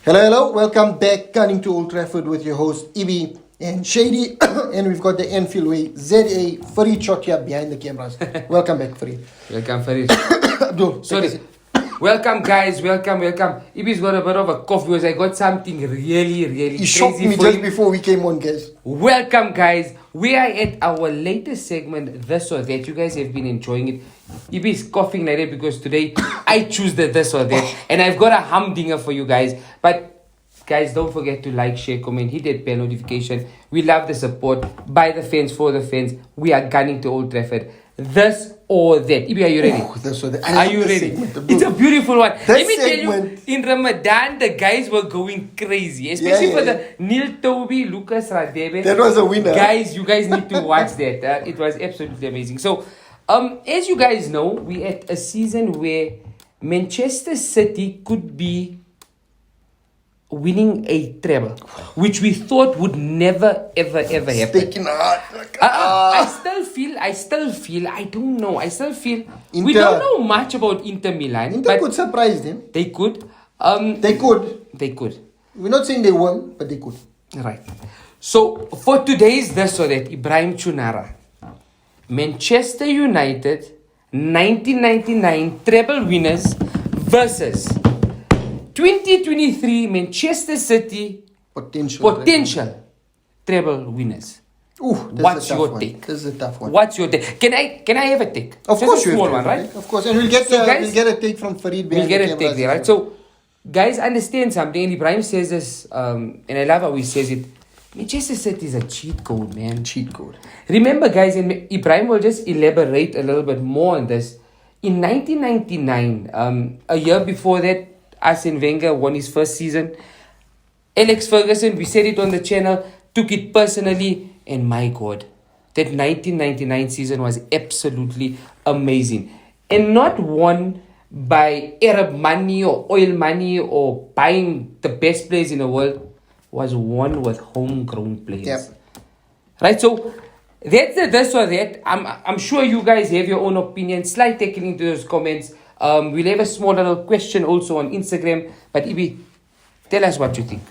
Hello. Welcome back, Gunning to Old Trafford with your host, Ibi and Shady. And we've got the Anfield Way, ZA, Farid Chokia behind the cameras. Welcome back, Farid. Welcome, Farid. Abdul, Sorry. Welcome, guys. Welcome. Ibi's got a bit of a cough because I got something really He crazy shocked me for just you. before we came on, guys. Welcome, guys. We are at our latest segment, This or That. You guys have been enjoying it. Ibi's coughing like that because today I choose the This or That. And I've got a humdinger for you guys. But guys, don't forget to like, share, comment, hit that bell notification. We love the support. By the fans, for the fans. We are gunning to Old Trafford. This or that. Ibi, are you ready? This or that. Are you ready? It's a beautiful one. Let me tell you, in Ramadan, the guys were going crazy. Especially for the Neil Toby, Lucas Radebe. That was a winner. Guys, you guys need to watch that. It was absolutely amazing. So, as you guys know, we're at a season where Manchester City could be winning a treble, which we thought would never ever happen. Taking heart. I still feel, I don't know. I still feel we don't know much about Inter Milan. Inter could surprise them. They could. They could. We're not saying they won, but they could. Right. So, for today's This or That, Ibrahim Chunara, Manchester United 1999 treble winners versus 2023 Manchester City potential treble winners. Ooh, What's your take? This is a tough one. What's your take? Can I have a take? Of Just course, a small one, right? Of course, and we'll get guys, we'll get a take from Farid. We'll get a take there, right? So, guys, understand something. And Ibrahim says this, and I love how he says it. Manchester City is a cheat code, man. Cheat code. Remember, guys, and Ibrahim will just elaborate a little bit more on this. In 1999, a year before that, Arsene Wenger won his first season. Alex Ferguson, we said it on the channel, took it personally, and my God, that 1999 season was absolutely amazing. And not won by Arab money or oil money or buying the best players in the world, was won with homegrown players. Yep. Right, so that's the This or That. I'm sure you guys have your own opinion. Slide tackling into those comments. We'll have a small little question also on Instagram. But Ibi, tell us what you think.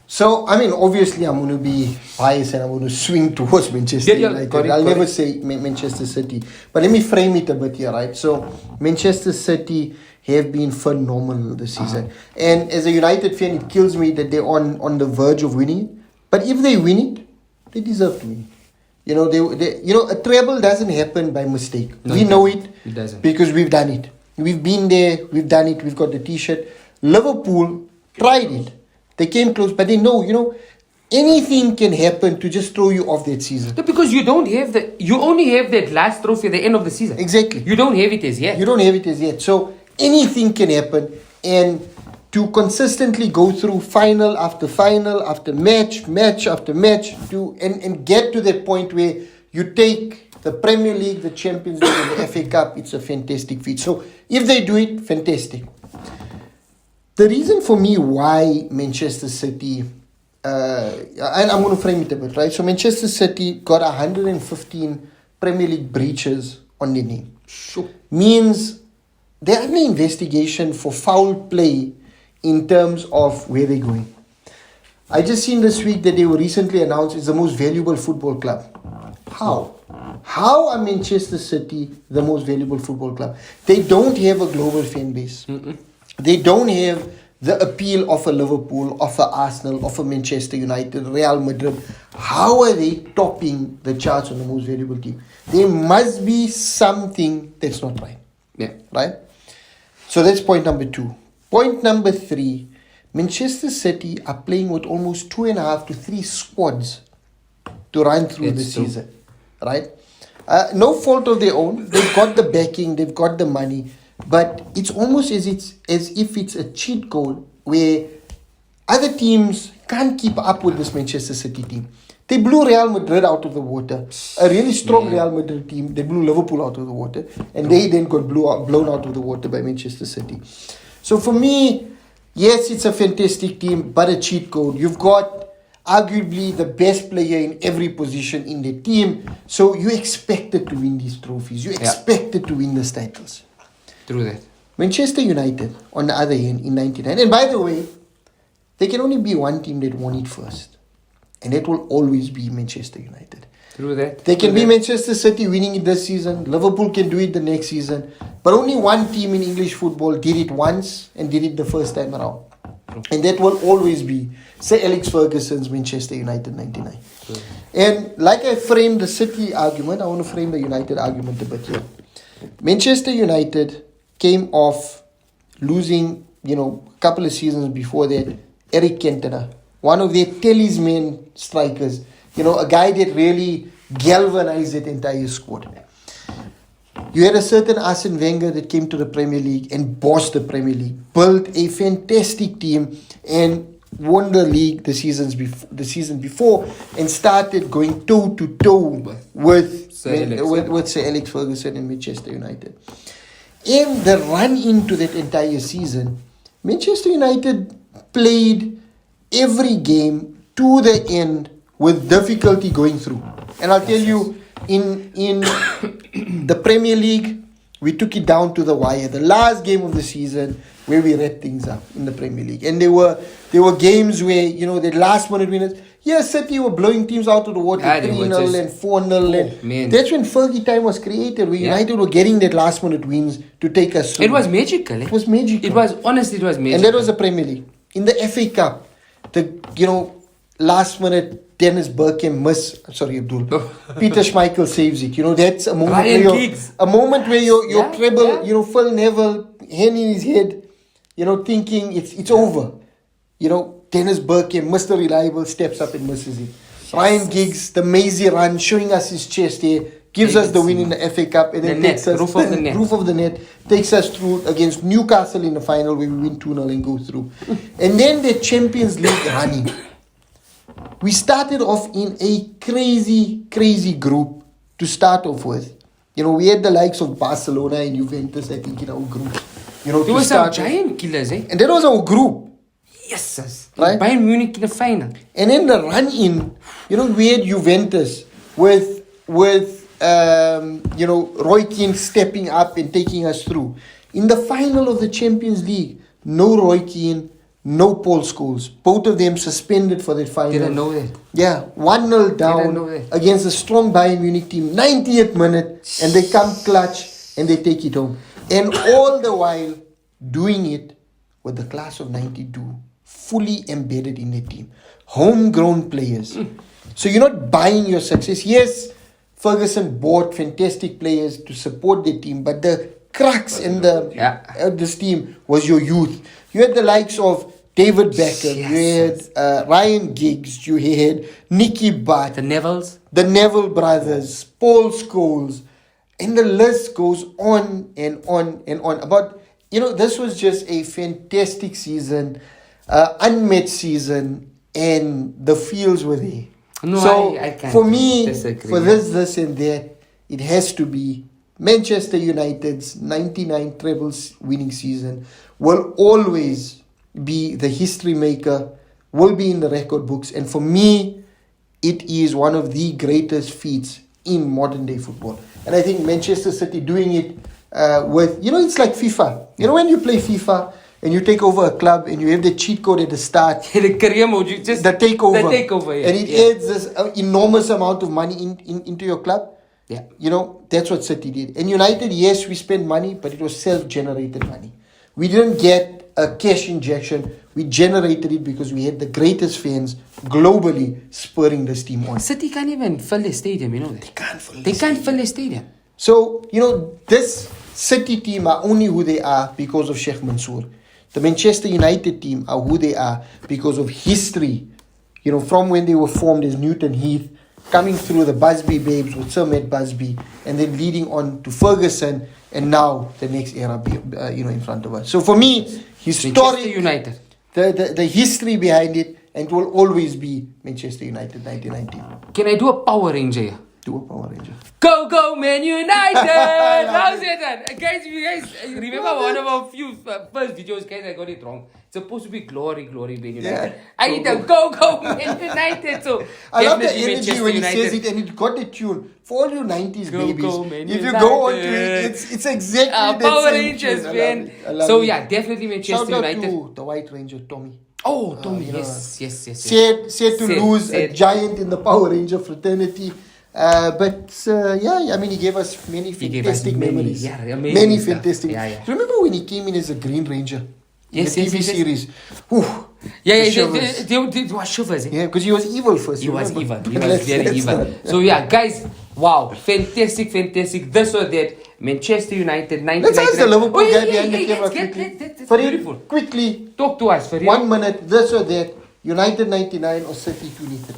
So, I mean, obviously, I'm going to be biased and I'm going to swing towards Manchester United. I'll never say Manchester City. But let me frame it a bit here, right? So, Manchester City have been phenomenal this season. And as a United fan, it kills me that they're on the verge of winning it. But if they win it, they deserve to win it. You know, a treble doesn't happen by mistake. No, we know it. It doesn't. Because we've done it. We've been there. We've done it. We've got the T-shirt. Liverpool tried it. They came close, but they know, anything can happen to just throw you off that season. No, because you only have that last trophy at the end of the season. Exactly. You don't have it as yet. You don't have it as yet. So anything can happen. And to consistently go through final after match after match, and get to that point where you take the Premier League, the Champions League, and the FA Cup, it's a fantastic feat. So if they do it, fantastic. The reason for me why Manchester City, and I'm going to frame it a bit, right? So Manchester City got 115 Premier League breaches on their name. Sure. Means they're under investigation for foul play in terms of where they're going. I just seen this week that they were recently announced as the most valuable football club. How? How are Manchester City the most valuable football club? They don't have a global fan base. They don't have the appeal of a Liverpool, of a Arsenal, of a Manchester United, Real Madrid. How are they topping the charts on the most valuable team? There must be something that's not right. Yeah. Right? So that's point number 2. Point number 3, Manchester City are playing with almost 2.5 to 3 squads to run through the season. Right? No fault of their own. They've got the backing, they've got the money. But it's almost as if it's a cheat code where other teams can't keep up with this Manchester City team. They blew Real Madrid out of the water. A really strong Real Madrid team. They blew Liverpool out of the water. And they then got blown out of the water by Manchester City. So for me, yes, it's a fantastic team, but a cheat code. You've got arguably the best player in every position in the team. So you expected to win these trophies. You expected to win these titles. True that. Manchester United, on the other hand, in 99. And by the way, there can only be one team that won it first. And that will always be Manchester United. Through that. There can be Manchester City winning it this season. Liverpool can do it the next season. But only one team in English football did it once and did it the first time around. And that will always be Sir Alex Ferguson's Manchester United 99. And like I framed the City argument, I want to frame the United argument a bit here. Manchester United came off losing, a couple of seasons before that, Eric Cantona, one of their talisman strikers, a guy that really galvanized that entire squad. You had a certain Arsene Wenger that came to the Premier League and bossed the Premier League, built a fantastic team and won the league the season before and started going toe to toe with Sir Alex Ferguson and Manchester United. In the run into that entire season, Manchester United played every game to the end with difficulty going through. And I'll tell you, in the Premier League, we took it down to the wire. The last game of the season where we wrapped things up in the Premier League. And there were games where, the last minute winners, City were blowing teams out of the water 3-0 and 4-0. That's when Fergie time was created, where United were getting that last minute wins to take us through. It was magical. It was magical. It was magical. And that was the Premier League. In the FA Cup, last minute Dennis Bergkamp Peter Schmeichel saves it. That's a moment where your treble, Phil Neville, hand in his head, thinking it's over. Dennis Bergkamp, Mr. Reliable, steps up and misses it. Ryan Giggs, the mazy run, showing us his chest here, gives us the win in the FA Cup and then takes us roof of the net, takes us through against Newcastle in the final where we win 2-0 and go through. And then the Champions League running. We started off in a crazy, crazy group to start off with. We had the likes of Barcelona and Juventus, I think, in our group. There were some giant killers, eh? And that was our group. Yes, right? Bayern Munich in the final. And then the run-in, we had Juventus with Roy Keane stepping up and taking us through. In the final of the Champions League, no Roy Keane, no Paul Scholes. Both of them suspended for that final. Didn't know that. Yeah, 1-0 down against a strong Bayern Munich team, 90th minute, and they come clutch and they take it home. And all the while doing it with the class of 92 fully embedded in the team. Homegrown players. So you're not buying your success. Yes, Ferguson bought fantastic players to support the team, but the crux in this team was your youth. You had the likes of David Beckham, you had Ryan Giggs, you had Nicky Butt, the Neville brothers, Paul Scholes, and the list goes on and on and on. About, this was just a fantastic season, unmet season, and the fields were there. No, I can't. For me, disagree. for this and that, it has to be Manchester United's 99 trebles winning season will always be the history maker, will be in the record books. And for me, it is one of the greatest feats in modern day football. And I think Manchester City doing it with, it's like FIFA. When you play FIFA and you take over a club and you have the cheat code at the start. The career mode, the takeover. The takeover, And it adds this enormous amount of money into your club. Yeah. That's what City did. And United, yes, we spent money, but it was self-generated money. We didn't get a cash injection. We generated it because we had the greatest fans globally spurring this team on. City can't even fill the stadium, that. They can't fill the stadium. So, this City team are only who they are because of Sheikh Mansour. The Manchester United team are who they are because of history. From when they were formed as Newton Heath, coming through the Busby Babes with Sir Matt Busby, and then leading on to Ferguson, and now the next era, in front of us. So for me, historic United, the history behind it, and it will always be Manchester United 1990. Can I do a Power Ranger here? Do a Power Ranger. Go Man United! How's it? Guys, you guys remember one of our few first videos, guys, I got it wrong. It's supposed to be glory, Man United. Yeah. I need to go Man United. So I love the energy when he says it, and it got the tune. For all you 90s babies, if you go on to it, it's exactly Power Rangers, man. I love so it. Yeah, definitely Manchester United. Shout out to the White Ranger, Tommy. Oh, Tommy, you know, yes. Said to lose a Said. giant in the Power Ranger fraternity. I mean, he gave us many He gave us fantastic many, memories. yeah, amazing Many stuff. fantastic. Yeah. Remember when he came in as a Green Ranger? Yes, in the TV yes. series. Whew, Yeah, the shivers. they were shivers. Eh? Yeah, because he was evil first. He you was remember? evil. He was very evil. not- So yeah, guys, wow, fantastic. This or that. Manchester United, 1999. Let's ask the Liverpool guy yeah, behind the camera let's get- quickly. that's Farid, beautiful. quickly, Talk to us, Farid. 1 minute, this or that. United 99 or City 23.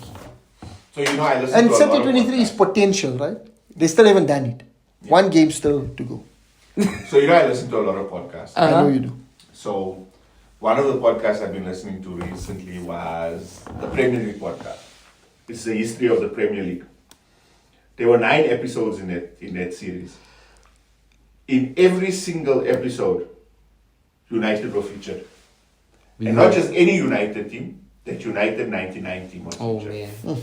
So I listen And to a City lot of 23 is podcasts. potential, right? They still haven't done it. One game still to go. So I listen to a lot of podcasts. I know you do. So one of the podcasts I've been listening to recently was the Premier League podcast. It's the history of the Premier League. There were 9 episodes in that series. In every single episode, United were featured. And not just any United team, that United 99 team was Oh featured. man.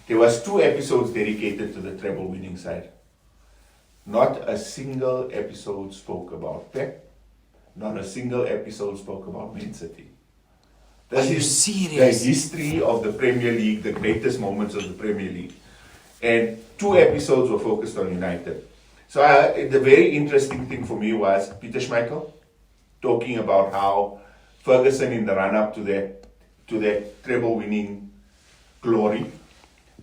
There was 2 episodes dedicated to the treble winning side. Not a single episode spoke about Pep. Not a single episode spoke about Man City. This Are you is serious? the history of the Premier League, the greatest moments of the Premier League. And 2 episodes were focused on United. So the very interesting thing for me was Peter Schmeichel talking about how Ferguson in the run-up to that treble winning glory,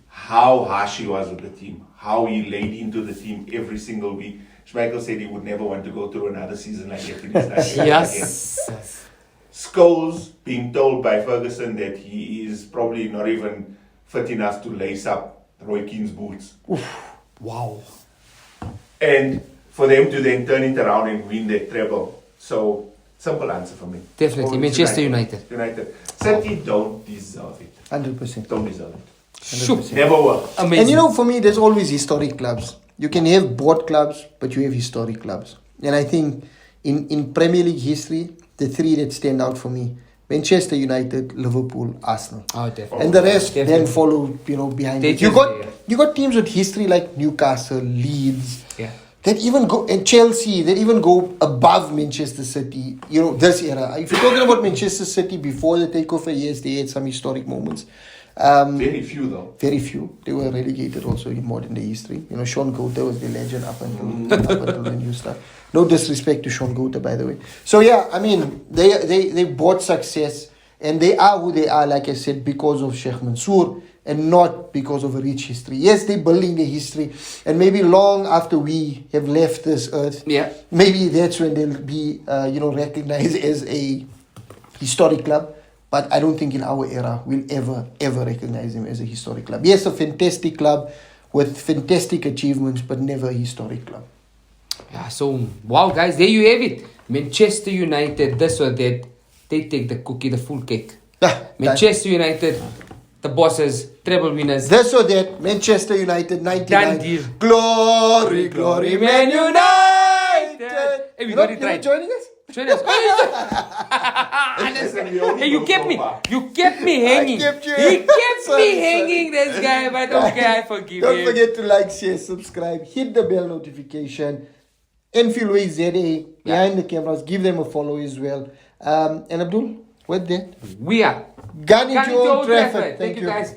how harsh he was with the team, how he laid into the team every single week. Schmeichel said he would never want to go through another season like that in his life again. Yes. Scholes being told by Ferguson that he is probably not even fit enough to lace up Roy Keane's boots. Wow. And for them to then turn it around and win that treble. So, simple answer for me. Definitely, Always Manchester United. United. City don't deserve it. 100%. Don't deserve it. 100%. Never will. Amazing. And you know, for me, there's always historic clubs. You can have board clubs, but you have historic clubs. And I think in Premier League history, the 3 that stand out for me, Manchester United, Liverpool, Arsenal. Oh, definitely. And the rest Definitely. then follow, behind They it. You just- got yeah. you got teams with history like Newcastle, Leeds, Yeah. that even go, and Chelsea, that even go above Manchester City, this era. If you're talking about Manchester City before the takeover, yes, they had some historic moments. Very few though. Very few. They were relegated also in modern day history. Sean Gota was the legend up until the new stuff. No disrespect to Sean Gota, by the way. So yeah, I mean, they bought success, and they are who they are, like I said, because of Sheikh Mansour and not because of a rich history. Yes, they're building their history, and maybe long after we have left this earth, Yeah. maybe that's when they'll be, recognized as a historic club. But I don't think in our era we'll ever recognize him as a historic club. Yes, a fantastic club with fantastic achievements, but never a historic club. Yeah, so wow, guys, there you have it. Manchester United, this or that, they take the cookie, the full cake. Manchester United, the bosses, treble winners. This or that, Manchester United, 99. Done deal. Glory, glory, Man United. Hey, we You got not, it you right. not joining us? Join us. Hey, you kept me hanging. kept you- He kept Sorry, me hanging, this guy, but okay, I forgive Don't him. forget to like, share, subscribe, hit the bell notification. Enfield Way ZA, behind the cameras, give them a follow as well. And Abdul, with that, We are gun into Gun into Old Old Trafford. Trafford. Thank you, guys.